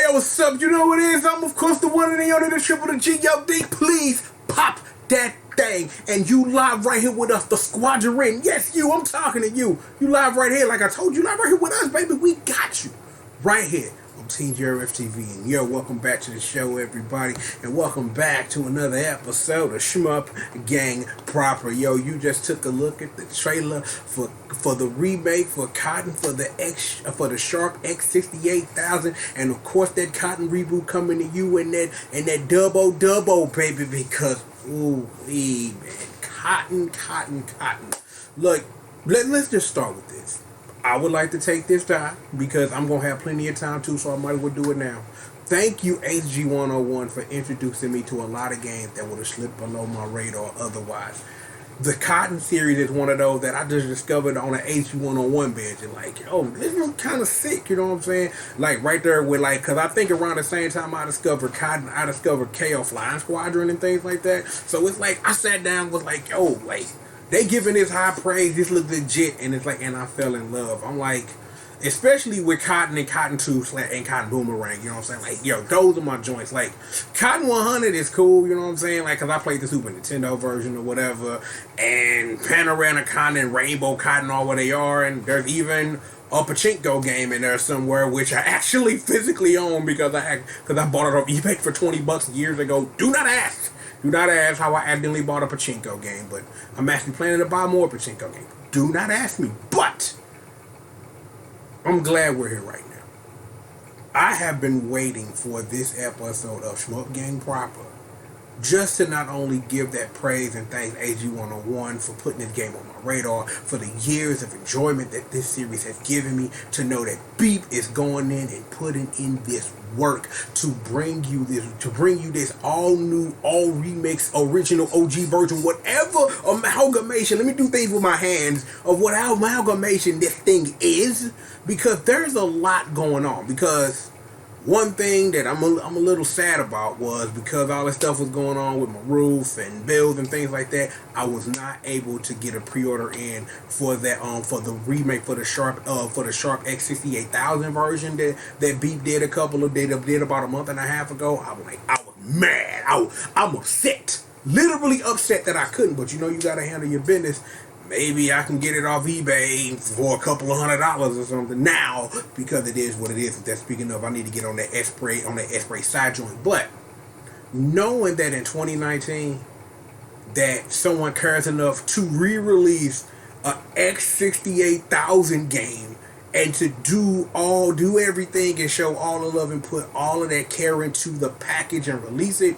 What's up? You know what it is? I'm of course the one and the only, the triple, the G.O.D. Please pop that thing. And you live right here with us, the squadron. Yes, you. I'm talking to you. You live right here. Like I told you, live right here with us, baby. We got you right here on Team JRF TV. And yo, welcome back to the show, everybody. And welcome back to another episode of Shmup Gang Proper. Yo, you just took a look at the trailer for the remake for Cotton for the Sharp X68000, and of course that Cotton reboot coming to you in that double baby, because ooh man, Cotton. Look, let's just start with this. I would like to take this time because I'm gonna have plenty of time too, so I might as well do it now. Thank you, HG101, for introducing me to a lot of games that would have slipped below my radar otherwise. The Cotton series is one of those that I just discovered on an HG101 bench, and like, oh, this is kind of sick, you know what I'm saying? Like right there with because I think around the same time I discovered Cotton, I discovered KO Flying Squadron and things like that. So it's like I sat down with like, yo, like they giving this high praise, this looks legit, and it's like, and I fell in love. I'm like, especially with Cotton and Cotton 2 and Cotton Boomerang, you know what I'm saying? Like, yo, those are my joints. Like, Cotton 100 is cool, you know what I'm saying? Like, because I played the Super Nintendo version or whatever, and Panorama Cotton and Rainbow Cotton are where they are, and there's even a pachinko game in there somewhere, which I actually physically own because I bought it off eBay for $20 years ago. Do not ask how I accidentally bought a pachinko game, but I'm actually planning to buy more pachinko games. Do not ask me, but I'm glad we're here right now. I have been waiting for this episode of Shmup Gang Proper just to not only give that praise and thank AG101 for putting this game on my radar, for the years of enjoyment that this series has given me, to know that Beep is going in and putting in this work to bring you this all new, all remix, original OG version, whatever amalgamation. Let me do things with my hands of what amalgamation this thing is, because there's a lot going on. Because one thing that I'm a little sad about was, because all this stuff was going on with my roof and bills and things like that, I was not able to get a pre-order in for that for the remake for the Sharp X68000 version that Beep did did about a month and a half ago. I was mad. I'm upset, literally upset that I couldn't. But you know, you gotta handle your business. Maybe I can get it off eBay for a couple of $100 or something now, because it is what it is. That's speaking of, I need to get on that X-Spray side joint. But knowing that in 2019 that someone cares enough to re-release a X68000 game and to do everything and show all the love and put all of that care into the package and release it,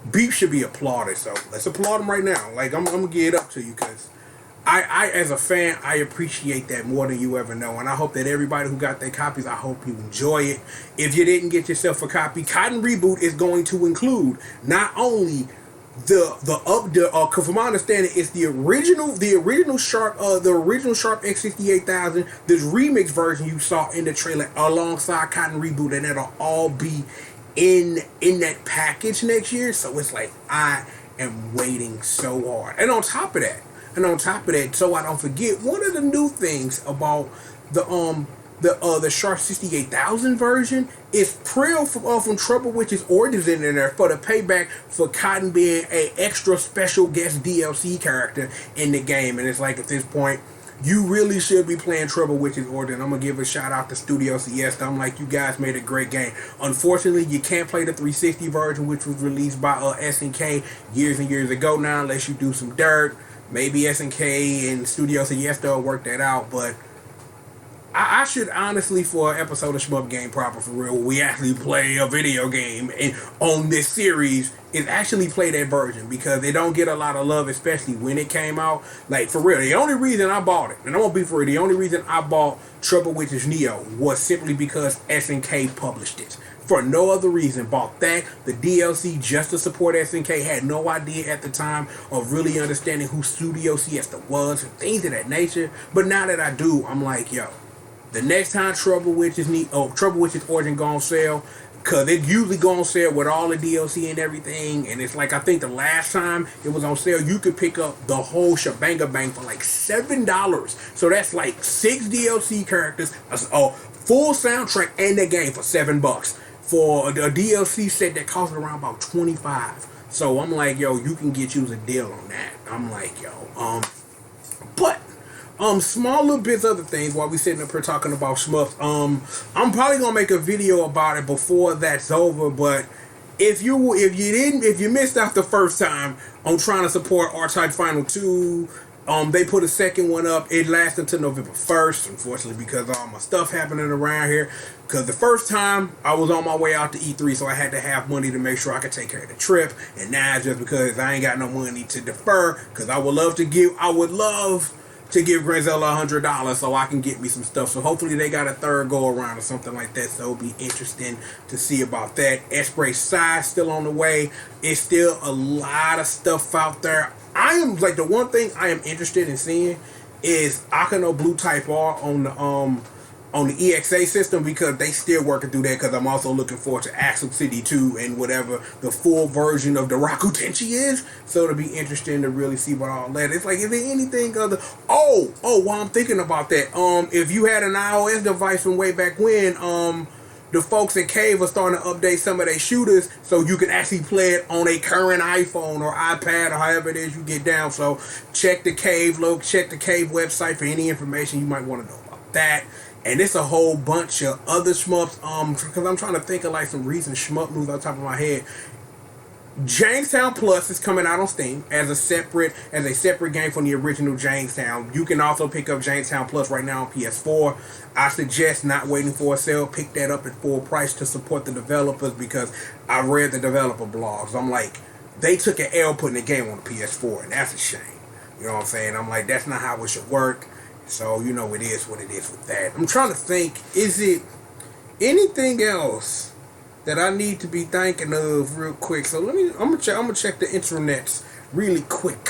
Beef should be applauded. So let's applaud him right now. Like, I'm gonna give it up to you, because I, as a fan, I appreciate that more than you ever know. And I hope that everybody who got their copies, I hope you enjoy it. If you didn't get yourself a copy, Cotton Reboot is going to include not only from my understanding, it's the original Sharp X68000, this remix version you saw in the trailer, alongside Cotton Reboot, and it'll all be in that package next year. So it's like, I am waiting so hard. And on top of that, so I don't forget, one of the new things about the Sharp 68000 version is Prill from Trouble Witch's Origins in there for the payback for Cotton being a extra special guest DLC character in the game. And it's like, at this point, you really should be playing Trouble Witch's Origin. I'm going to give a shout out to Studio Siesta. I'm like, you guys made a great game. Unfortunately, you can't play the 360 version, which was released by SNK years and years ago now, unless you do some dirt. Maybe SNK and Studio Siesta will work that out, but I should honestly, for an episode of Shmup Game Proper, for real, we actually play a video game and on this series, is actually play that version, because they don't get a lot of love, especially when it came out. Like, for real, the only reason I bought it, and I'm gonna be for real, the only reason I bought Trouble Witches Neo was simply because SNK published it. For no other reason. Bought that, the DLC, just to support SNK. Had no idea at the time of really understanding who Studio Siesta was and things of that nature. But now that I do, I'm like, yo, the next time Trouble Witches Origin go on sale, because it usually go on sale with all the DLC and everything, and it's like, I think the last time it was on sale, you could pick up the whole shebanga bang for like $7. So that's like 6 DLC characters, a full soundtrack, and the game for $7. for a DLC set that costs around about 25. So I'm like, yo, you can get you a deal on that. I'm like, yo, but small little bits, other things while we sitting up here talking about shmups. I'm probably gonna make a video about it before that's over. But if you missed out the first time on trying to support R-Type Final 2, they put a second one up. It lasts until November 1st, unfortunately, because all my stuff happening around here. Because the first time I was on my way out to E3, so I had to have money to make sure I could take care of the trip. And now just because I ain't got no money to defer, because I would love to give Granzella $100 so I can get me some stuff. So hopefully they got a third go around or something like that. So it'll be interesting to see about that. Esprit Sci still on the way. It's still a lot of stuff out there. I am like, the one thing I am interested in seeing is Akano Blue Type R on the EXA system, because they still working through that. Because I'm also looking forward to Axel City 2 and whatever the full version of the Raku Tenchi is. So it'll be interesting to really see what all that is. Like, is there anything other? While I'm thinking about that, if you had an iOS device from way back when, the folks at Cave are starting to update some of their shooters so you can actually play it on a current iPhone or iPad or however it is you get down. So check the Cave website for any information you might want to know about that. And it's a whole bunch of other shmups. Because I'm trying to think of like some recent shmup moves on top of my head. Jamestown Plus is coming out on Steam as a separate game from the original Jamestown. You can also pick up Jamestown Plus right now on PS4. I suggest not waiting for a sale. Pick that up at full price to support the developers, because I read the developer blogs. I'm like, they took an L putting the game on the PS4, and that's a shame. You know what I'm saying? I'm like, that's not how it should work. So, you know, it is what it is with that. I'm trying to think, is it anything else that I need to be thinking of real quick? So I'm gonna check the intranets really quick.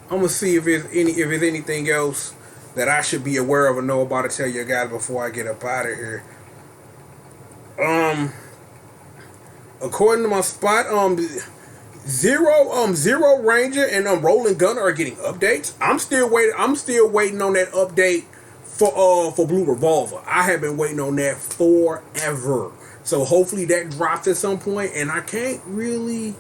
I'm gonna see if there's anything else that I should be aware of or know about to tell you guys before I get up out of here. According to my spot, Zero Ranger and Rolling Gunner are getting updates. I'm still waiting on that update for Blue Revolver. I have been waiting on that forever. So hopefully that drops at some point. And I can't really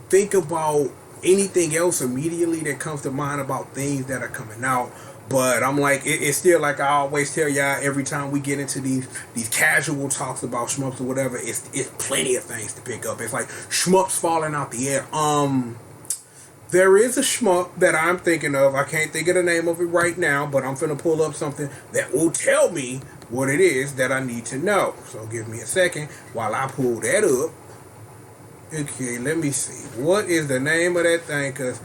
think about anything else immediately that comes to mind about things that are coming out. But I'm like, it's still like I always tell y'all every time we get into these casual talks about shmups or whatever, it's plenty of things to pick up. It's like shmups falling out the air. There is a shmup that I'm thinking of. I can't think of the name of it right now, but I'm finna pull up something that will tell me what it is that I need to know. So give me a second while I pull that up. Okay, let me see. What is the name of that thing? Cause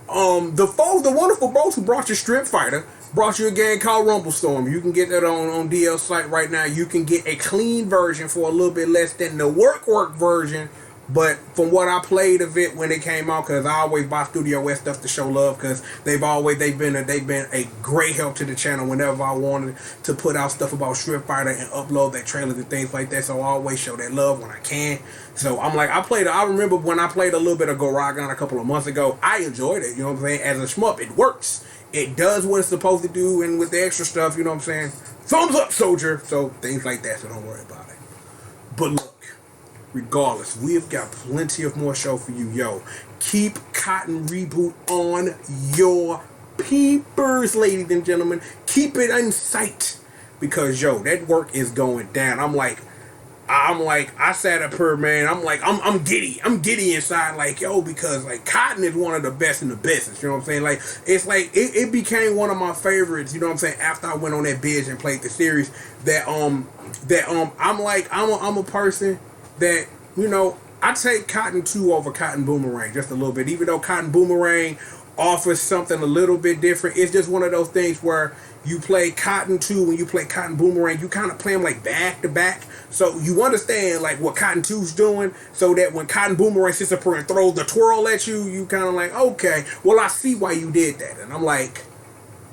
the wonderful bros who brought you Street Fighter brought you a game called Rumble Storm. You can get that on DL site right now. You can get a clean version for a little bit less than the work version. But from what I played of it when it came out, because I always buy Studio West stuff to show love, because they've been a great help to the channel whenever I wanted to put out stuff about Street Fighter and upload their trailers and things like that. So I always show that love when I can. So I'm like, I remember when I played a little bit of Goragon a couple of months ago. I enjoyed it. You know what I'm saying? As a shmup, it works. It does what it's supposed to do, and with the extra stuff, you know what I'm saying? Thumbs up, soldier. So things like that. So don't worry about it. But look. Regardless, we have got plenty of more show for you, yo. Keep Cotton Reboot on your peepers, ladies and gentlemen. Keep it in sight, because yo, that work is going down. I'm like, I sat up here, man. I'm giddy inside, like yo, because like Cotton is one of the best in the business. You know what I'm saying? Like it's like it became one of my favorites. You know what I'm saying? After I went on that binge and played the series, I'm a person that, you know, I take Cotton 2 over Cotton Boomerang just a little bit. Even though Cotton Boomerang offers something a little bit different, it's just one of those things where you play Cotton 2 and you play Cotton Boomerang, you kind of play them like back to back. So you understand like what Cotton 2's doing, so that when Cotton Boomerang sits up here and throws the twirl at you, you kind of like, okay, well, I see why you did that. And I'm like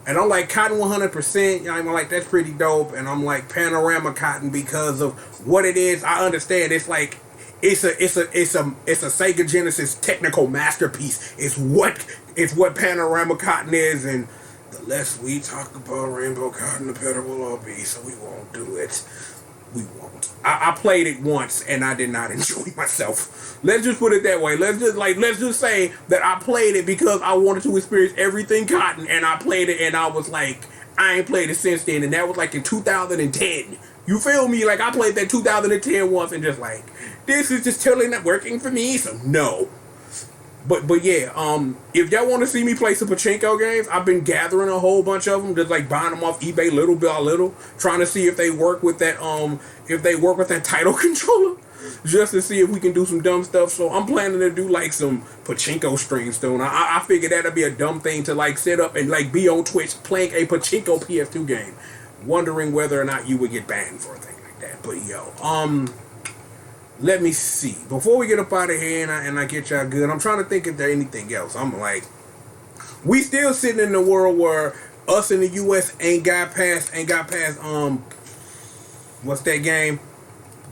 Cotton 100%. You know, I'm like, that's pretty dope. And I'm like Panorama Cotton because of what it is. I understand. It's like it's a Sega Genesis technical masterpiece. It's what Panorama Cotton is, and the unless we talk about Rainbow Cotton the Pedal OB, so we won't do it. We won't. I played it once and I did not enjoy myself. Let's just put it that way. Let's just say that I played it because I wanted to experience everything Cotton, and I played it and I was like, I ain't played it since then, and that was like in 2010. You feel me? Like I played that 2010 once and just like, this is just totally not working for me. So no. But yeah, if y'all want to see me play some pachinko games, I've been gathering a whole bunch of them, just like buying them off eBay little by little, trying to see if they work with that title controller, just to see if we can do some dumb stuff. So I'm planning to do like some pachinko streams soon. I figured that'd be a dumb thing to like set up and like be on Twitch playing a pachinko PS2 game, wondering whether or not you would get banned for a thing like that. But yo, let me see. Before we get up out of here and I get y'all good, I'm trying to think if there's anything else. I'm like, we still sitting in a world where us in the U.S. ain't got past, what's that game?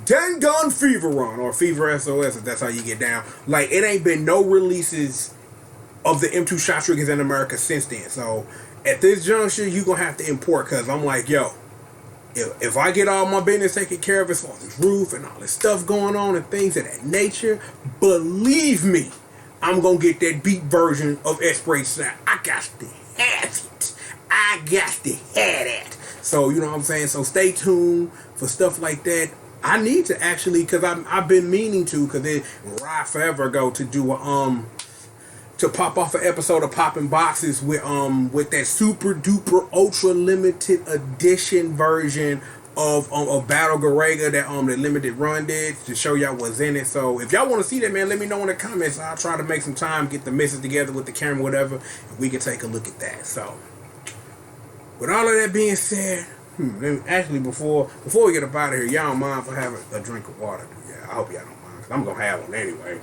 Dangon Fever Run, or Fever SOS, if that's how you get down. Like, it ain't been no releases of the M2 shot triggers in America since then. So, at this juncture, you gonna have to import, because I'm like, yo, if I get all my business taken care of as far as this roof and all this stuff going on and things of that nature, believe me, I'm going to get that beat version of X-Spray Sound. I got to have it. I got to have that. So, you know what I'm saying? So, stay tuned for stuff like that. I need to actually, because I've been meaning to, because it right forever ago to do to pop off an episode of Popping Boxes with that super duper ultra limited edition version of Battle Garega that the limited run did, to show y'all what's in it. So if y'all want to see that, man, let me know in the comments. I'll try to make some time, get the misses together with the camera, whatever, and we can take a look at that. So with all of that being said, actually before we get up out of here, y'all don't mind for having a drink of water? Yeah, I hope y'all don't mind, because I'm gonna have one anyway.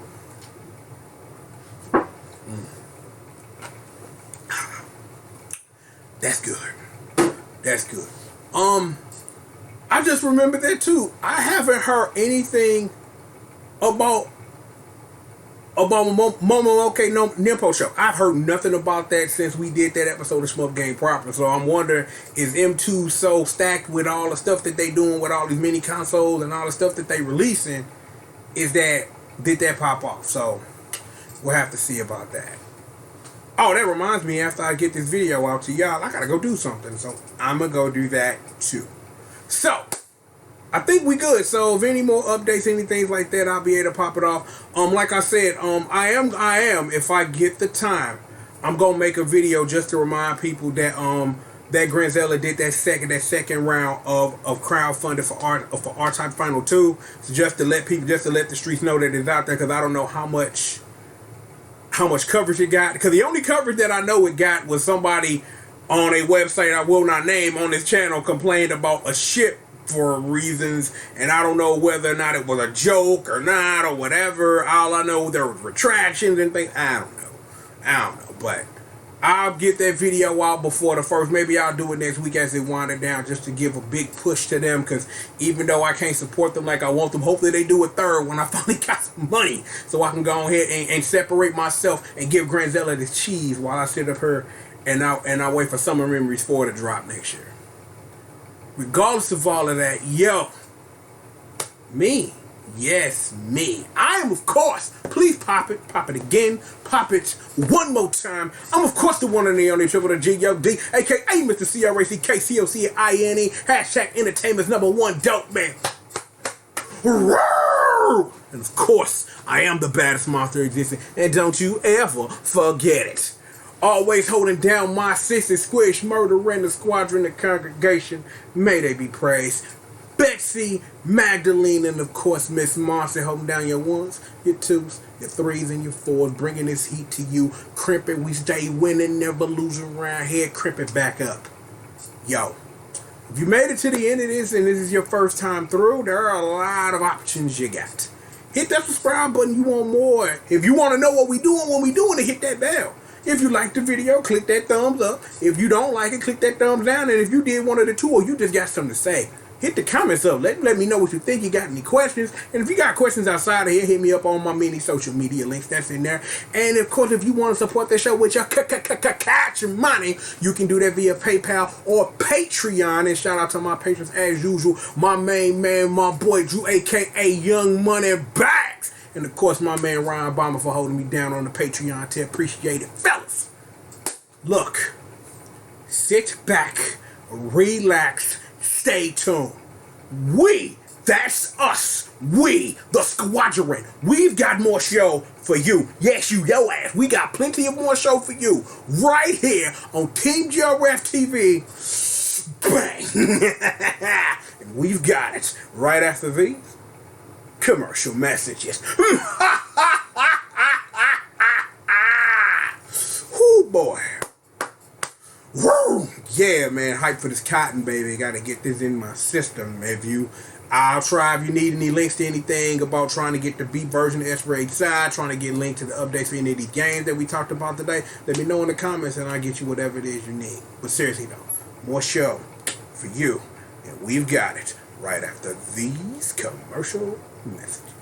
That's good. That's good. I just remembered that too. I haven't heard anything about Momonoke no Nimpo show. I've heard nothing about that since we did that episode of Shmup Game Proper. So I'm wondering, is M2 so stacked with all the stuff that they doing with all these mini consoles and all the stuff that they releasing? Did that pop off? So we'll have to see about that. Oh, that reminds me, after I get this video out to y'all, I gotta go do something. So I'm gonna go do that too. So I think we good. So if any more updates, anything like that, I'll be able to pop it off. Like I said, I am, if I get the time, I'm gonna make a video just to remind people that that Granzella did that second round of crowdfunding for R-Type Final 2. So just to let the streets know that it's out there, because I don't know how much coverage it got, because the only coverage that I know it got was somebody on a website I will not name on this channel complained about a ship for reasons, and I don't know whether or not it was a joke or not or whatever. All I know, there was retractions and things. I don't know, but I'll get that video out before the first. Maybe I'll do it next week as it winded down, just to give a big push to them, because even though I can't support them like I want them, hopefully they do a third when I finally got some money, so I can go ahead and separate myself and give Granzella the cheese while I sit up here and I wait for Summer Memories 4 to drop next year. Regardless of all of that, yo, me. Yes, me. I am, of course, please pop it again, pop it one more time. I'm, of course, the one and the only triple the G.O.D, aka Mr. CRACKCOCINE, hashtag entertainment's #1 dope man. And, of course, I am the baddest monster existing, and don't you ever forget it. Always holding down my sisters, Squish, Murder, and the Squadron, the congregation. May they be praised. Betsy, Magdalene, and of course Miss Marcy, holding down your ones, your twos, your threes, and your fours, bringing this heat to you. Crimp it, we stay winning, never losing around here. Crimp it back up. Yo, if you made it to the end of this and this is your first time through, there are a lot of options you got. Hit that subscribe button, you want more. If you want to know what we doing when we doing it, hit that bell. If you like the video, click that thumbs up. If you don't like it, click that thumbs down. And if you did one of the two, or you just got something to say, hit the comments up. Let me know what you think. You got any questions? And if you got questions outside of here, hit me up on my many social media links. That's in there. And of course, if you want to support the show with your catch money, you can do that via PayPal or Patreon. And shout out to my patrons as usual. My main man, my boy Drew, aka Young Money Bags. And of course, my man Ryan Bomber for holding me down on the Patreon. To appreciate it, fellas. Look, sit back, relax, stay tuned. That's us. We, the Squadron. We've got more show for you. Yes, your ass. We got plenty of more show for you right here on Team GRF TV. Bang. And we've got it right after these commercial messages. Whoo, boy. Woo! Yeah, man, hype for this cotton, baby. Gotta get this in my system. I'll try if you need any links to anything about trying to get the beat version of S-Raid side, trying to get linked to the updates for any of these games that we talked about today. Let me know in the comments and I'll get you whatever it is you need. But seriously though, more show for you. And we've got it right after these commercial messages.